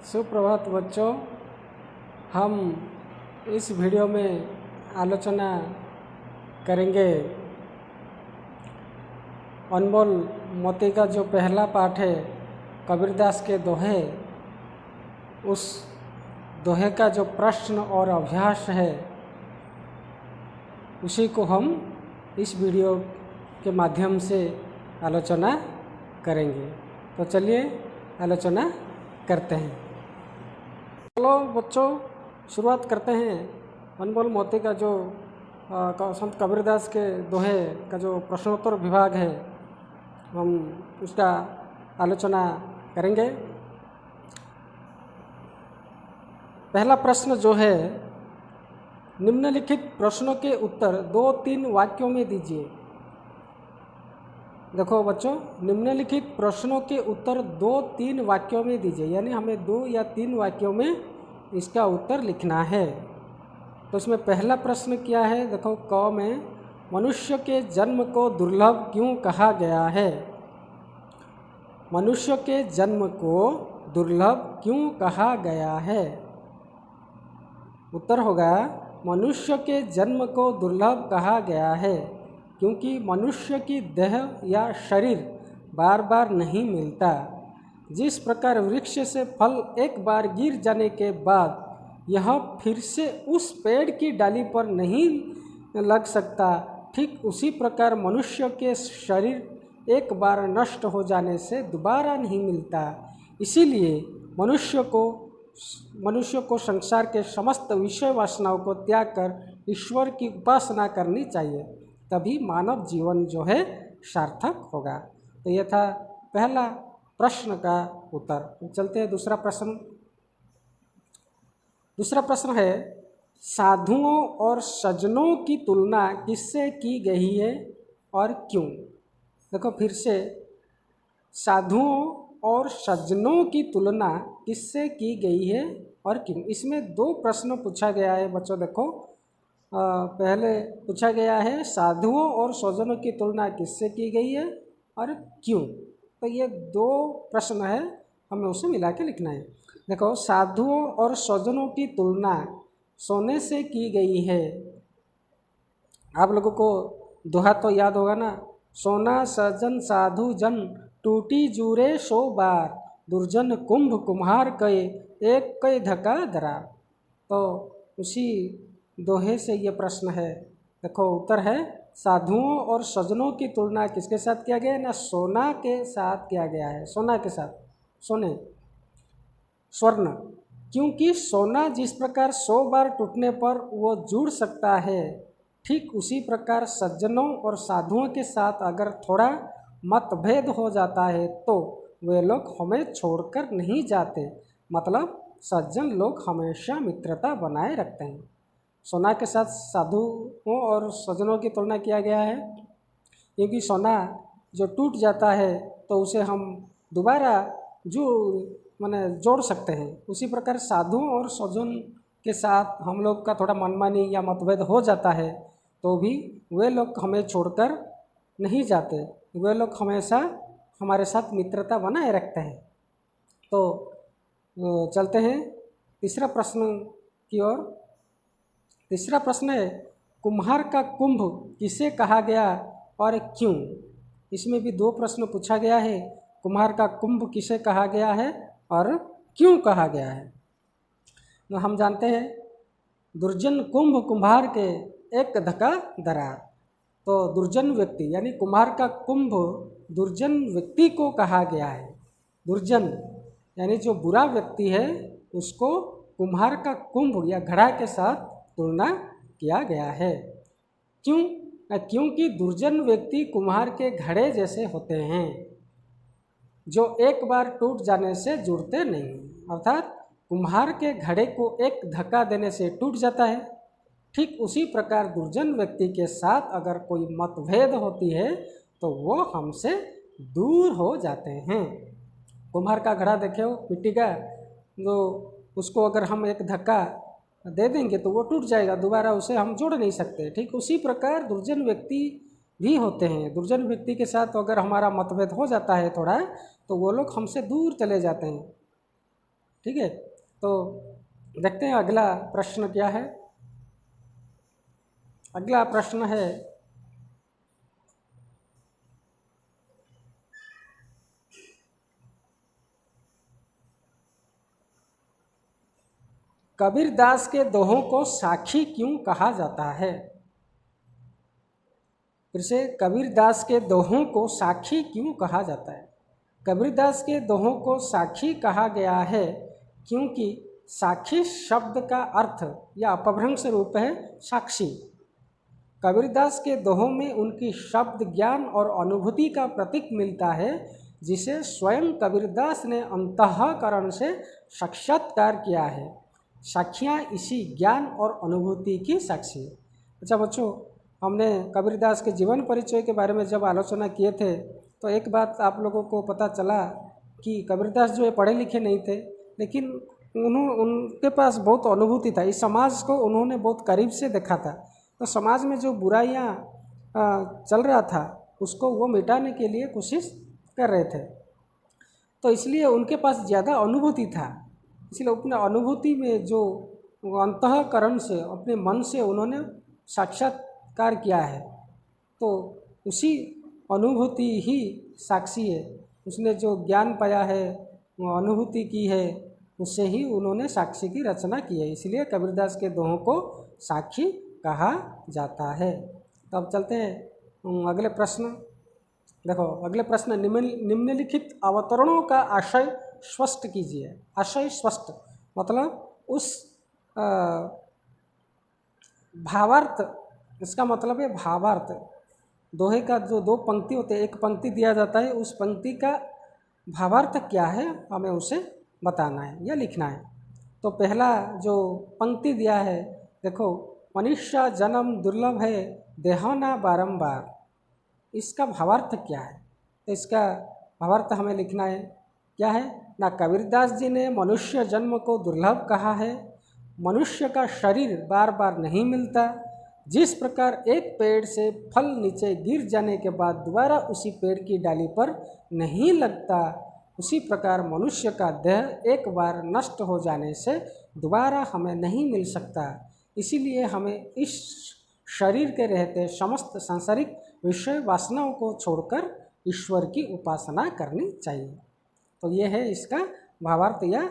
सुप्रभात बच्चों, हम इस वीडियो में आलोचना करेंगे अनमोल मोती का जो पहला पाठ है कबीरदास के दोहे, उस दोहे का जो प्रश्न और अभ्यास है उसी को हम इस वीडियो के माध्यम से आलोचना करेंगे। तो चलिए आलोचना करते हैं। चलो बच्चों, शुरुआत करते हैं। अनमोल मोती का जो संत कबीरदास के दोहे का जो प्रश्नोत्तर विभाग है, हम उसका आलोचना करेंगे। पहला प्रश्न जो है, निम्नलिखित प्रश्नों के उत्तर 2-3 वाक्यों में दीजिए। देखो बच्चों, निम्नलिखित प्रश्नों के उत्तर 2-3 वाक्यों में दीजिए, यानी हमें 2 या 3 वाक्यों में इसका उत्तर लिखना है। तो इसमें पहला प्रश्न क्या है? देखो, क में मनुष्य के जन्म को दुर्लभ क्यों कहा गया है? मनुष्य के जन्म को दुर्लभ क्यों कहा गया है? उत्तर होगा, मनुष्य के जन्म को दुर्लभ कहा गया है क्योंकि मनुष्य की देह या शरीर बार बार नहीं मिलता। जिस प्रकार वृक्ष से फल एक बार गिर जाने के बाद यह फिर से उस पेड़ की डाली पर नहीं लग सकता, ठीक उसी प्रकार मनुष्य के शरीर एक बार नष्ट हो जाने से दोबारा नहीं मिलता। इसीलिए मनुष्य को संसार के समस्त विषय वासनाओं को त्याग कर ईश्वर की उपासना करनी चाहिए, तभी मानव जीवन जो है सार्थक होगा। तो यह था पहला प्रश्न का उत्तर। चलते हैं दूसरा प्रश्न। दूसरा प्रश्न है, साधुओं और सज्जनों की तुलना किससे की गई है और क्यों? देखो फिर से, साधुओं और सज्जनों की तुलना किससे की गई है और क्यों? इसमें 2 प्रश्न पूछा गया है बच्चों। देखो, पहले पूछा गया है साधुओं और सज्जनों की तुलना किससे की गई है और क्यों। तो ये 2 प्रश्न है, हमें उसे मिला के लिखना है। देखो, साधुओं और सज्जनों की तुलना सोने से की गई है। आप लोगों को दोहा तो याद होगा ना, सोना सज्जन साधु जन टूटी जूरे 100 बार, दुर्जन कुंभ कुम्हार कए एक कई धक्का धरा। तो उसी दोहे से ये प्रश्न है। देखो, उत्तर है साधुओं और सज्जनों की तुलना किसके साथ किया गया है ना? सोना के साथ किया गया है। सोना के साथ, सोने, स्वर्ण। क्योंकि सोना जिस प्रकार 100 बार टूटने पर वो जुड़ सकता है, ठीक उसी प्रकार सज्जनों और साधुओं के साथ अगर थोड़ा मतभेद हो जाता है तो वे लोग हमें छोड़कर नहीं जाते। मतलब सज्जन लोग हमेशा मित्रता बनाए रखते हैं। सोना के साथ साधुओं और सज्जनों की तुलना किया गया है क्योंकि सोना जो टूट जाता है तो उसे हम दोबारा जोड़ सकते हैं। उसी प्रकार साधुओं और सज्जन के साथ हम लोग का थोड़ा मनमानी या मतभेद हो जाता है तो भी वे लोग हमें छोड़कर नहीं जाते, वे लोग हमेशा हमारे साथ मित्रता बनाए रखते हैं। तो चलते हैं तीसरा प्रश्न की ओर। तीसरा प्रश्न है, कुम्हार का कुंभ किसे कहा गया और क्यों? इसमें भी 2 प्रश्न पूछा गया है। कुम्हार का कुंभ किसे कहा गया है और क्यों कहा गया है? तो हम जानते हैं, दुर्जन कुंभ कुम्हार के एक धक्का धरा। तो दुर्जन व्यक्ति यानी कुम्हार का कुंभ दुर्जन व्यक्ति को कहा गया है। दुर्जन यानी जो बुरा व्यक्ति है उसको कुम्हार का कुंभ या घड़ा के साथ तुलना किया गया है। क्यों? क्योंकि दुर्जन व्यक्ति कुम्हार के घड़े जैसे होते हैं जो एक बार टूट जाने से जुड़ते नहीं। अर्थात कुम्हार के घड़े को एक धक्का देने से टूट जाता है, ठीक उसी प्रकार दुर्जन व्यक्ति के साथ अगर कोई मतभेद होती है तो वो हमसे दूर हो जाते हैं। कुम्हार का घड़ा देखे हो, मिट्टी का, तो उसको अगर हम एक धक्का दे देंगे तो वो टूट जाएगा, दोबारा उसे हम जोड़ नहीं सकते। ठीक उसी प्रकार दुर्जन व्यक्ति भी होते हैं। दुर्जन व्यक्ति के साथ अगर हमारा मतभेद हो जाता है थोड़ा, तो वो लोग हमसे दूर चले जाते हैं। ठीक है, तो देखते हैं अगला प्रश्न क्या है। अगला प्रश्न है, कबीरदास के दोहों को साखी क्यों कहा जाता है? फिर से, कबीरदास के दोहों को साखी क्यों कहा जाता है? कबीरदास के दोहों को साखी कहा गया है क्योंकि साखी शब्द का अर्थ या अपभ्रंश रूप है साक्षी। कबीरदास के दोहों में उनकी शब्द ज्ञान और अनुभूति का प्रतीक मिलता है, जिसे स्वयं कबीरदास ने अंतःकरण से साक्षात्कार किया है। साखियाँ इसी ज्ञान और अनुभूति की साक्षी है। अच्छा बच्चों, हमने कबीरदास के जीवन परिचय के बारे में जब आलोचना किए थे तो एक बात आप लोगों को पता चला कि कबीरदास जो है पढ़े लिखे नहीं थे, लेकिन उनके पास बहुत अनुभूति था। इस समाज को उन्होंने बहुत करीब से देखा था। तो समाज में जो बुराइयां चल रहा था उसको वो मिटाने के लिए कोशिश कर रहे थे, तो इसलिए उनके पास ज़्यादा अनुभूति था। इसलिए अपने अनुभूति में जो अंतःकरण से अपने मन से उन्होंने साक्षात्कार किया है, तो उसी अनुभूति ही साक्षी है। उसने जो ज्ञान पाया है, वो अनुभूति की है, उससे ही उन्होंने साक्षी की रचना की है। इसलिए कबीरदास के दोहों को साक्षी कहा जाता है। तो अब चलते हैं अगले प्रश्न। देखो, अगले प्रश्न, निम्नलिखित अवतरणों का आशय स्पष्ट कीजिए। आशय स्पष्ट मतलब उस भावार्थ, इसका मतलब है भावार्थ। दोहे का जो दो पंक्ति होते हैं, एक पंक्ति दिया जाता है, उस पंक्ति का भावार्थ क्या है हमें उसे बताना है या लिखना है। तो पहला जो पंक्ति दिया है, देखो, मनुष्य जन्म दुर्लभ है, देहाना बारंबार। इसका भावार्थ क्या है? तो इसका भावार्थ हमें लिखना है। क्या है ना, कबीरदास जी ने मनुष्य जन्म को दुर्लभ कहा है। मनुष्य का शरीर बार बार नहीं मिलता। जिस प्रकार एक पेड़ से फल नीचे गिर जाने के बाद दोबारा उसी पेड़ की डाली पर नहीं लगता, उसी प्रकार मनुष्य का देह एक बार नष्ट हो जाने से दोबारा हमें नहीं मिल सकता। इसीलिए हमें इस शरीर के रहते समस्त सांसारिक विषय वासनाओं को छोड़कर ईश्वर की उपासना करनी चाहिए। तो ये है इसका भावार्थ या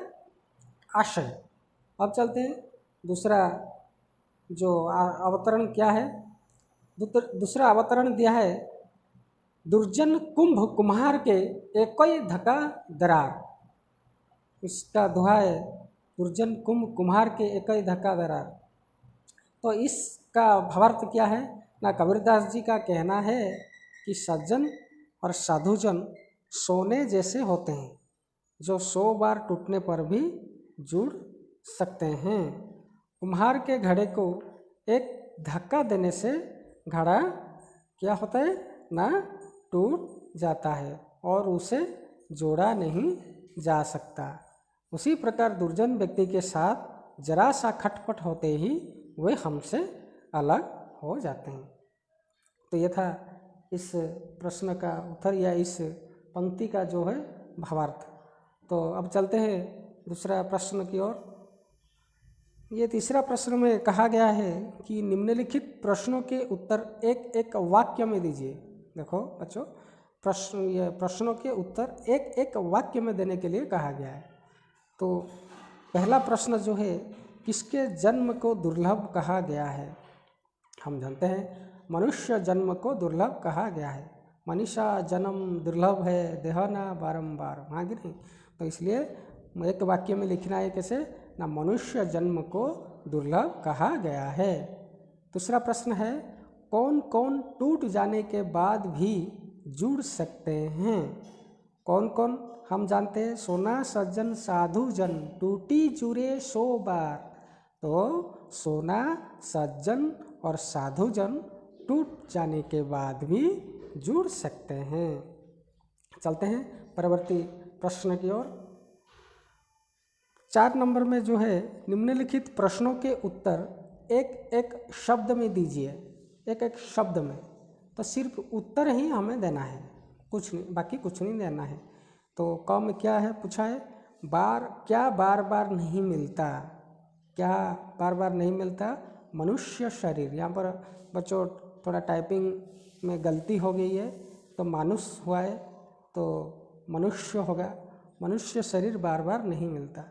आशय। अब चलते हैं दूसरा जो अवतरण क्या है। दूसरा अवतरण दिया है, दुर्जन कुंभ कुम्हार के एकई धका दरार। इसका दोहा है, दुर्जन कुंभ कुम्हार के एकई धका दरार। तो इसका भावार्थ क्या है ना, कबीरदास जी का कहना है कि सज्जन और साधुजन सोने जैसे होते हैं, जो 100 बार टूटने पर भी जुड़ सकते हैं। कुम्हार के घड़े को एक धक्का देने से घड़ा क्या होता है ना, टूट जाता है और उसे जोड़ा नहीं जा सकता। उसी प्रकार दुर्जन व्यक्ति के साथ जरा सा खटपट होते ही वे हमसे अलग हो जाते हैं। तो ये था इस प्रश्न का उत्तर या इस पंक्ति का जो है भावार्थ। तो अब चलते हैं दूसरा प्रश्न की ओर। ये तीसरा प्रश्न में कहा गया है कि निम्नलिखित प्रश्नों के उत्तर एक एक वाक्य में दीजिए। देखो बच्चों, प्रश्नों के उत्तर एक एक वाक्य में देने के लिए कहा गया है। तो पहला प्रश्न जो है, किसके जन्म को दुर्लभ कहा गया है? हम जानते हैं मनुष्य जन्म को दुर्लभ कहा गया है। मनीषा जन्म दुर्लभ है, देहना बारंबार, हाँ कि नहीं? तो इसलिए एक वाक्य में लिखना है कैसे ना, मनुष्य जन्म को दुर्लभ कहा गया है। दूसरा प्रश्न है, कौन कौन टूट जाने के बाद भी जुड़ सकते हैं? कौन कौन? हम जानते हैं, सोना सज्जन साधु जन टूटी जुड़े 100 बार। तो सोना सज्जन और साधु जन टूट जाने के बाद भी जुड़ सकते हैं। चलते हैं परवर्ती प्रश्न की ओर। 4 नंबर में जो है, निम्नलिखित प्रश्नों के उत्तर एक एक शब्द में दीजिए। एक एक शब्द में, तो सिर्फ उत्तर ही हमें देना है, कुछ नहीं, बाकी कुछ नहीं देना है। तो क में क्या है पूछा है, क्या बार बार नहीं मिलता, क्या बार बार नहीं मिलता? मनुष्य शरीर। यहाँ पर बच्चों थोड़ा टाइपिंग में गलती हो गई है, तो मानुष हुआ है तो मनुष्य होगा। मनुष्य शरीर बार बार नहीं मिलता,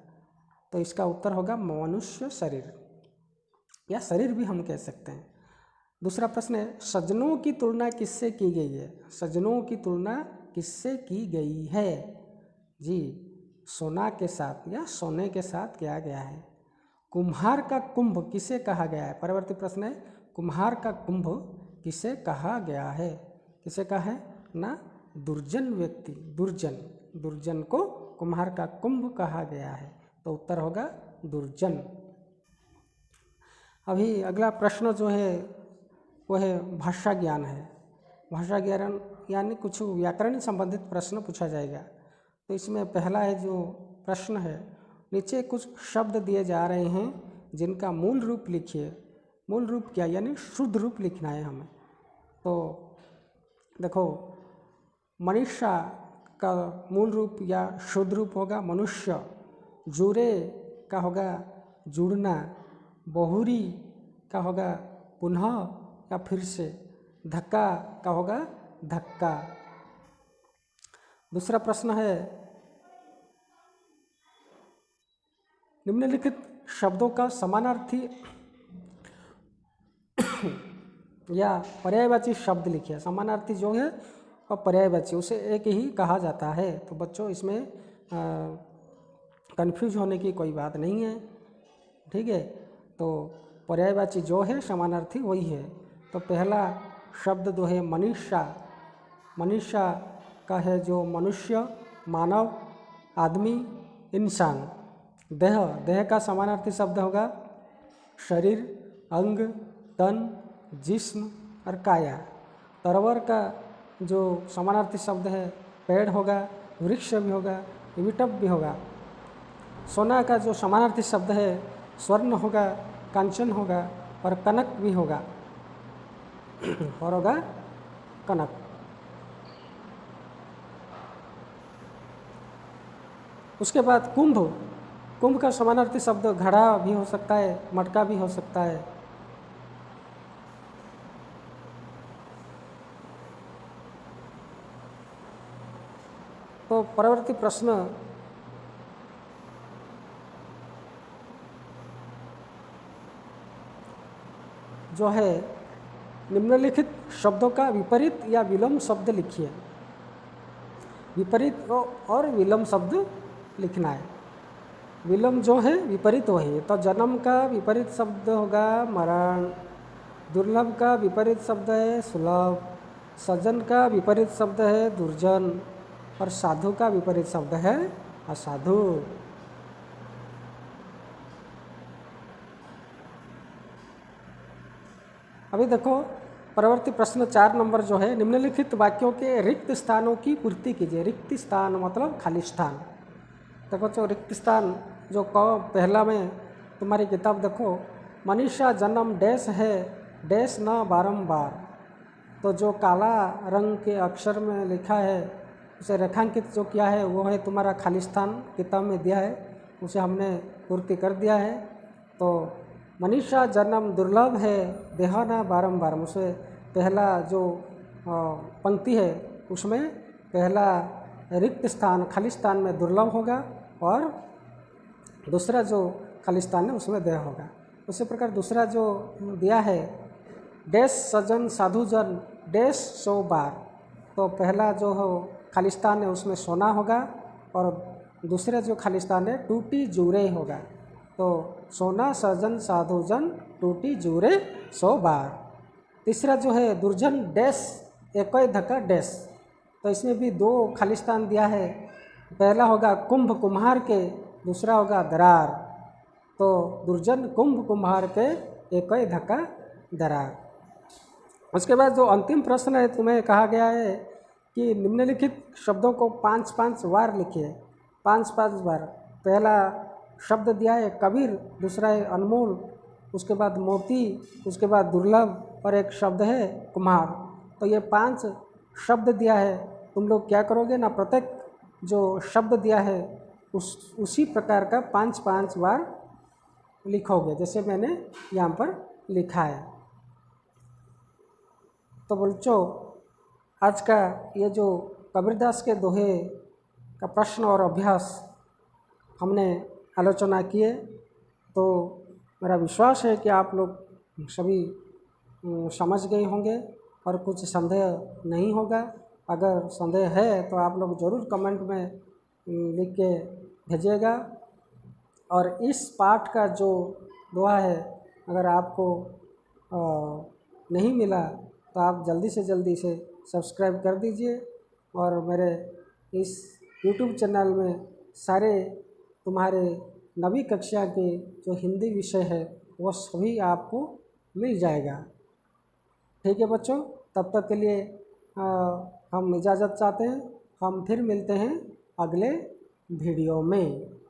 तो इसका उत्तर होगा मनुष्य शरीर, या शरीर भी हम कह सकते हैं। दूसरा प्रश्न है, सज्जनों की तुलना किससे की गई है? सज्जनों की तुलना किससे की गई है? जी, सोना के साथ या सोने के साथ किया गया है। कुम्हार का कुंभ किसे कहा गया है? परवर्ती प्रश्न है, कुम्हार का कुंभ किसे कहा गया है? किसे कहा है ना? दुर्जन व्यक्ति, दुर्जन को कुम्हार का कुंभ कहा गया है, तो उत्तर होगा दुर्जन। अभी अगला प्रश्न जो है वो है भाषा ज्ञान है। भाषा ज्ञान यानी कुछ व्याकरण संबंधित प्रश्न पूछा जाएगा। तो इसमें पहला है जो प्रश्न है, नीचे कुछ शब्द दिए जा रहे हैं जिनका मूल रूप लिखिए। मूल रूप क्या, यानी शुद्ध रूप लिखना है हमें। तो देखो, मनीषा का मूल रूप या शुद्ध रूप होगा मनुष्य। जुरे का होगा जुड़ना। बहुरी का होगा पुनः या फिर से। धक्का का होगा धक्का। दूसरा प्रश्न है, निम्नलिखित शब्दों का समानार्थी या पर्यायवाची शब्द लिखिए। समानार्थी जो है और पर्यायवाची उसे एक ही कहा जाता है। तो बच्चों इसमें कंफ्यूज होने की कोई बात नहीं है, ठीक है। तो पर्यायवाची जो है समानार्थी वही है। तो पहला शब्द जो है मनीषा। मनीषा का है जो मनुष्य, मानव, आदमी, इंसान। देह का समानार्थी शब्द होगा शरीर, अंग, तन, जिस्म और काया। तरवर का जो समानार्थी शब्द है पेड़ होगा, वृक्ष भी होगा, विटप भी होगा। सोना का जो समानार्थी शब्द है स्वर्ण होगा, कांचन होगा और कनक भी होगा और होगा कनक। उसके बाद कुंभ का समानार्थी शब्द घड़ा भी हो सकता है, मटका भी हो सकता है। तो परवर्ती प्रश्न, जो है निम्नलिखित शब्दों का विपरीत या विलोम शब्द लिखिए। विपरीत और विलोम शब्द लिखना है। विलोम जो है विपरीत वही। तो जन्म का विपरीत शब्द होगा मरण। दुर्लभ का विपरीत शब्द है सुलभ। सज्जन का विपरीत शब्द है दुर्जन और साधु का विपरीत शब्द है असाधु। अभी देखो परवर्ती प्रश्न 4 नंबर जो है, निम्नलिखित वाक्यों के रिक्त स्थानों की पूर्ति कीजिए। रिक्त स्थान मतलब खाली स्थान। देखो जो रिक्त स्थान जो पहला में तुम्हारी किताब देखो, मनीषा जन्म डैश है डैश न बारंबार। तो जो काला रंग के अक्षर में लिखा है उसे रेखांकित जो किया है वो है तुम्हारा खाली स्थान, किताब में दिया है, उसे हमने पूर्ति कर दिया है। तो मनीषा जन्म दुर्लभ है देहाना बारंबार, उसे पहला जो पंक्ति है उसमें पहला रिक्त स्थान खाली स्थान में दुर्लभ होगा और दूसरा जो खाली स्थान है उसमें देह होगा। उसी प्रकार दूसरा जो दिया है डैश सज्जन साधुजन डैश 100 बार। तो पहला जो हो खाली स्थान है उसमें सोना होगा और दूसरा जो खाली स्थान है टूटी जूरे होगा। तो सोना सज्जन साधुजन टूटी जूरे 100 बार। तीसरा जो है दुर्जन डैश एक धक्का डैश। तो इसमें भी 2 खाली स्थान दिया है। पहला होगा कुंभ कुम्हार के, दूसरा होगा दरार। तो दुर्जन कुंभ कुम्हार के एक धक्का दरार। उसके बाद जो अंतिम प्रश्न है तुम्हें कहा गया है कि निम्नलिखित शब्दों को 5-5 बार लिखिए। 5-5 बार। पहला शब्द दिया है कबीर, दूसरा है अनमोल, उसके बाद मोती, उसके बाद दुर्लभ और एक शब्द है कुम्हार। तो ये 5 शब्द दिया है। तुम लोग क्या करोगे ना, प्रत्येक जो शब्द दिया है उसी प्रकार का 5-5 बार लिखोगे, जैसे मैंने यहाँ पर लिखा है। तो बच्चों, आज का ये जो कबीरदास के दोहे का प्रश्न और अभ्यास हमने आलोचना किए, तो मेरा विश्वास है कि आप लोग सभी समझ गए होंगे और कुछ संदेह नहीं होगा। अगर संदेह है तो आप लोग ज़रूर कमेंट में लिख के भेजिएगा। और इस पाठ का जो दोहा है, अगर आपको नहीं मिला तो आप जल्दी से जल्दी इसे सब्सक्राइब कर दीजिए और मेरे इस YouTube चैनल में सारे तुम्हारे 9वीं कक्षा के जो हिंदी विषय है वो सभी आपको मिल जाएगा। ठीक है बच्चों, तब तक के लिए हम इजाज़त चाहते हैं। हम फिर मिलते हैं अगले वीडियो में।